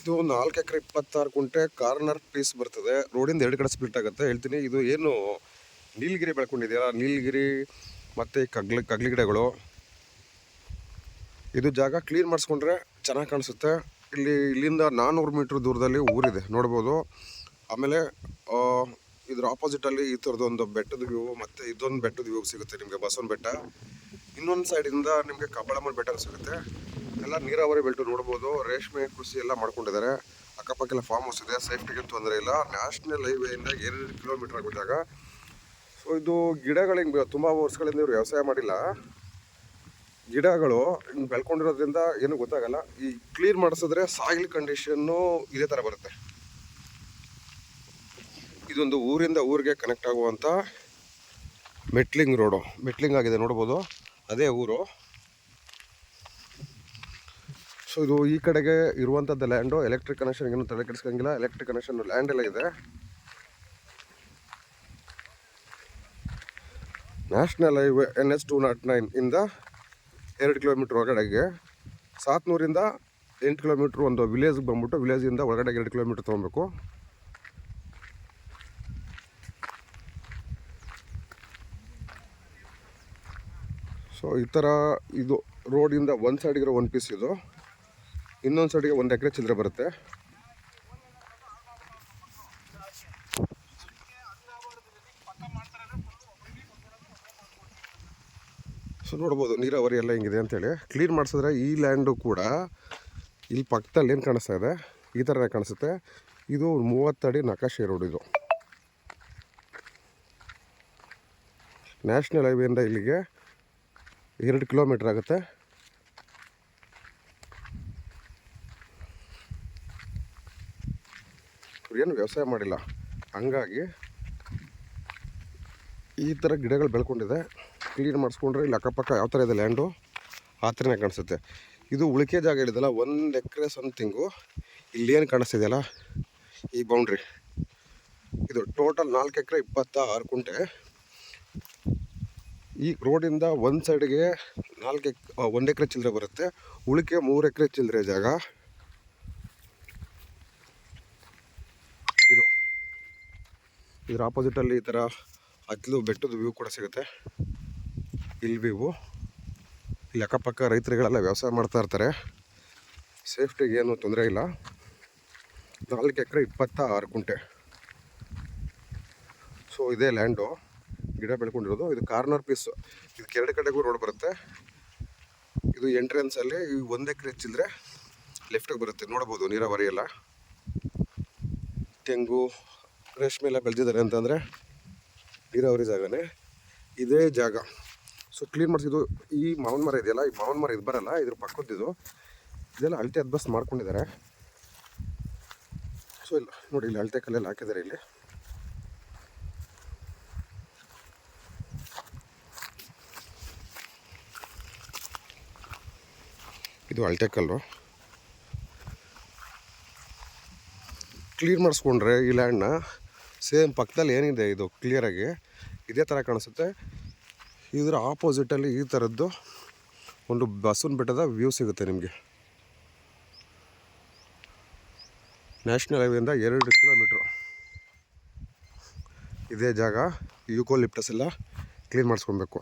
ಇದು 4 ಎಕರೆ 26 ಗುಂಟೆ corner piece ಬರ್ತದೆ. ರೋಡಿಂದ 2 ಕಡೆ ಸ್ಪ್ಲಿಟ್ ಆಗುತ್ತೆ. ಹೇಳ್ತೀನಿ, ಇದು ಏನು ನೀಲಗಿರಿ ಬೆಳ್ಕೊಂಡಿದೆಯಲ್ಲ, ನೀಲಗಿರಿ ಮತ್ತು ಕಗ್ಲಿ ಗಿಡಗಳು. ಇದು ಜಾಗ ಕ್ಲೀನ್ ಮಾಡಿಸ್ಕೊಂಡ್ರೆ ಚೆನ್ನಾಗಿ ಕಾಣಿಸುತ್ತೆ. ಇಲ್ಲಿಂದ 400 ಮೀಟ್ರ್ ದೂರದಲ್ಲಿ ಊರಿದೆ, ನೋಡ್ಬೋದು. ಆಮೇಲೆ ಇದ್ರ ಆಪೋಸಿಟಲ್ಲಿ ಈ ಥರದೊಂದು ಬೆಟ್ಟದ ವ್ಯೂ ಮತ್ತು ಇದೊಂದು ಬೆಟ್ಟದ ವ್ಯೂ ಸಿಗುತ್ತೆ ನಿಮಗೆ, ಬಸವನ ಬೆಟ್ಟ. ಇನ್ನೊಂದು ಸೈಡಿಂದ ನಿಮಗೆ ಕಬ್ಬಳಮ್ಮನ ಬೆಟ್ಟ ಸಿಗುತ್ತೆ. ಎಲ್ಲ ನೀರಾವರಿ ಬೆಲ್ಟು, ನೋಡ್ಬೋದು. ರೇಷ್ಮೆ ಕೃಷಿ ಎಲ್ಲ ಮಾಡ್ಕೊಂಡಿದ್ದಾರೆ. ಅಕ್ಕಪಕ್ಕೆಲ್ಲ ಫಾರ್ಮ್ ಹೌಸ್ ಇದೆ, ಸೇಫ್ಟಿಗೆ ತೊಂದರೆ ಇಲ್ಲ. ನ್ಯಾಷನಲ್ ಹೈವೇಯಿಂದ 2 ಕಿಲೋಮೀಟರ್ ಆಗೋ ಜಾಗ. ಸೊ ಇದು ಗಿಡಗಳು ಹಿಂಗೆ ತುಂಬ ವರ್ಷಗಳಿಂದ ಇವರು ವ್ಯವಸಾಯ ಮಾಡಿಲ್ಲ. ಗಿಡಗಳು ಹಿಂಗೆ ಬೆಳ್ಕೊಂಡಿರೋದ್ರಿಂದ ಏನೂ ಗೊತ್ತಾಗಲ್ಲ. ಈ ಕ್ಲೀನ್ ಮಾಡಿಸಿದ್ರೆ ಸಾಯಿಲ್ ಕಂಡೀಷನ್ನು ಇದೇ ಥರ ಬರುತ್ತೆ. ಇದೊಂದು ಊರಿಂದ ಊರಿಗೆ ಕನೆಕ್ಟ್ ಆಗುವಂಥ ಮೆಟ್ಲಿಂಗ್ ರೋಡು, ಮೆಟ್ಲಿಂಗ್ ಆಗಿದೆ, ನೋಡ್ಬೋದು. ಅದೇ ಊರು. ಸೊ ಇದು ಈ ಕಡೆಗೆ ಇರುವಂಥದ್ದು ಲ್ಯಾಂಡು. ಎಲೆಕ್ಟ್ರಿಕ್ ಕನೆಕ್ಷನ್ ಏನು ತಲೆ ಕೆಡಿಸ್ಕೊಂಗಿಲ್ಲ. ಎಲೆಕ್ಟ್ರಿಕ್ ಕನೆಕ್ಷನ್ ಲ್ಯಾಂಡ್ ಎಲ್ಲ ಇದೆ. ನ್ಯಾಷನಲ್ ಹೈವೇ NH 209 ಇಂದ 2 ಕಿಲೋಮೀಟ್ರ್ ಒಳಗಡೆಗೆ, ಸಾತ್ನೂರಿಂದ 8 ಕಿಲೋಮೀಟ್ರ್ ಒಂದು ವಿಲೇಜ್ಗೆ ಬಂದ್ಬಿಟ್ಟು, ವಿಲೇಜಿಂದ ಒಳಗಡೆ 2 ಕಿಲೋಮೀಟ್ರ್ ತೊಗೊಬೇಕು. ಸೊ ಈ ಥರ ಇದು ರೋಡಿಂದ ಒಂದು ಸೈಡಿಗಿರೋ ಒಂದು ಪೀಸ್, ಇದು ಇನ್ನೊಂದು ಸೈಡಿಗೆ 1 ಎಕರೆ ಚಿಲ್ಲರೆ ಬರುತ್ತೆ. ಸೊ ನೋಡ್ಬೋದು ನೀರಾವರಿ ಎಲ್ಲ ಹಿಂಗಿದೆ ಅಂತೇಳಿ. ಕ್ಲೀನ್ ಮಾಡಿಸಿದ್ರೆ ಈ ಲ್ಯಾಂಡು ಕೂಡ ಇಲ್ಲಿ ಪಕ್ಕದಲ್ಲಿ ಏನು ಕಾಣಿಸ್ತಾ ಇದೆ, ಈ ಥರನೇ ಕಾಣಿಸುತ್ತೆ. ಇದು 30 ಅಡಿ ನಕಾಶೆ ರೋಡ್. ಇದು ನ್ಯಾಷನಲ್ ಹೈವೇಯಿಂದ ಇಲ್ಲಿಗೆ 2 ಕಿಲೋಮೀಟ್ರ್ ಆಗುತ್ತೆ. ಏನು ವ್ಯವಸಾಯ ಮಾಡಿಲ್ಲ, ಹಂಗಾಗಿ ಈ ಥರ ಗಿಡಗಳು ಬೆಳ್ಕೊಂಡಿದೆ. ಕ್ಲೀನ್ ಮಾಡಿಸ್ಕೊಂಡ್ರೆ ಇಲ್ಲಿ ಅಕ್ಕಪಕ್ಕ ಯಾವ ಥರ ಇದೆ ಲ್ಯಾಂಡು, ಆ ಥರನೇ ಕಾಣಿಸುತ್ತೆ. ಇದು ಉಳಿಕೆ ಜಾಗ ಹಿಡಿದಲ್ಲ, 1 ಎಕರೆ ಸಮಥಿಂಗು. ಇಲ್ಲೇನು ಕಾಣಿಸ್ತಿದೆಯಲ್ಲ ಈ ಬೌಂಡ್ರಿ, ಇದು ಟೋಟಲ್ 4 ಎಕರೆ 26 ಗುಂಟೆ. ಈ ರೋಡಿಂದ ಒಂದು ಸೈಡ್ಗೆ 1 ಎಕರೆ ಚಿಲ್ಲರೆ ಬರುತ್ತೆ. ಉಳಿಕೆ 3 ಎಕರೆ ಚಿಲ್ಲರೆ ಜಾಗ ಇದು. ಇದ್ರ ಆಪೋಸಿಟಲ್ಲಿ ಈ ಥರ ಹತ್ತಲು ಬೆಟ್ಟದ ವ್ಯೂ ಕೂಡ ಸಿಗುತ್ತೆ. ಇಲ್ಲಿ ವ್ಯೂ. ಇಲ್ಲಿ ಅಕ್ಕಪಕ್ಕ ರೈತರುಗಳೆಲ್ಲ ವ್ಯವಸಾಯ ಮಾಡ್ತಾ ಇರ್ತಾರೆ. ಸೇಫ್ಟಿಗೆ ಏನೂ ತೊಂದರೆ ಇಲ್ಲ. 4 ಎಕರೆ 26 ಗುಂಟೆ. ಸೊ ಇದೇ ಲ್ಯಾಂಡು, ಗಿಡ ಬೆಳ್ಕೊಂಡಿರೋದು. ಇದು ಕಾರ್ನರ್ ಪೀಸು. ಇದಕ್ಕೆ 2 ಕಡೆಗೂ ರೋಡ್ ಬರುತ್ತೆ. ಇದು ಎಂಟ್ರೆನ್ಸಲ್ಲಿ 1 ಎಕರೆ ಚಿಲ್ಲರೆ ಲೆಫ್ಟಿಗೆ ಬರುತ್ತೆ, ನೋಡ್ಬೋದು. ನೀರಾವರಿ ಎಲ್ಲ, ತೆಂಗು, ರೇಷ್ಮೆ ಎಲ್ಲ ಬೆಳೆದಿದ್ದಾರೆ ಅಂತಂದರೆ ನೀರಾವರಿ ಜಾಗನೇ ಇದೇ ಜಾಗ. ಸೊ ಕ್ಲೀನ್ ಮಾಡಿಸಿದ್ದು. ಈ ಮಾವಿನ ಮರ ಇದೆಯಲ್ಲ, ಈ ಮಾವಿನ ಮರ ಇದು ಬರಲ್ಲ, ಇದ್ರ ಪಕ್ಕದ್ದು ಇದೆಲ್ಲ ಅಳತೆ ಅದ್ಬಸ್ ಮಾಡ್ಕೊಂಡಿದ್ದಾರೆ. ಸೊ ಇಲ್ಲ ನೋಡಿ, ಇಲ್ಲಿ ಅಳತೆ ಕಲ್ಲೆಲ್ಲ ಹಾಕಿದ್ದಾರೆ. ಇಲ್ಲಿ ಇದು ಅಳತೆ ಕಲ್ಲು. ಕ್ಲೀನ್ ಮಾಡಿಸ್ಕೊಂಡ್ರೆ ಈ ಲ್ಯಾಂಡ್ನ ಸೇಮ್ ಪಕ್ಕದಲ್ಲಿ ಏನಿದೆ ಇದು ಕ್ಲಿಯರಾಗಿ ಇದೇ ಥರ ಕಾಣಿಸುತ್ತೆ. ಇದರ ಆಪೋಸಿಟಲ್ಲಿ ಈ ಥರದ್ದು ಒಂದು ಬಸವನ ಬೆಟ್ಟದ ವ್ಯೂ ಸಿಗುತ್ತೆ ನಿಮಗೆ. ನ್ಯಾಷನಲ್ ಹೈವೇಯಿಂದ 2 ಕಿಲೋಮೀಟ್ರು ಇದೇ ಜಾಗ. ಯೂಕೋಲಿಪ್ಟಸ್ ಎಲ್ಲ ಕ್ಲೀನ್ ಮಾಡಿಸ್ಕೊಬೇಕು.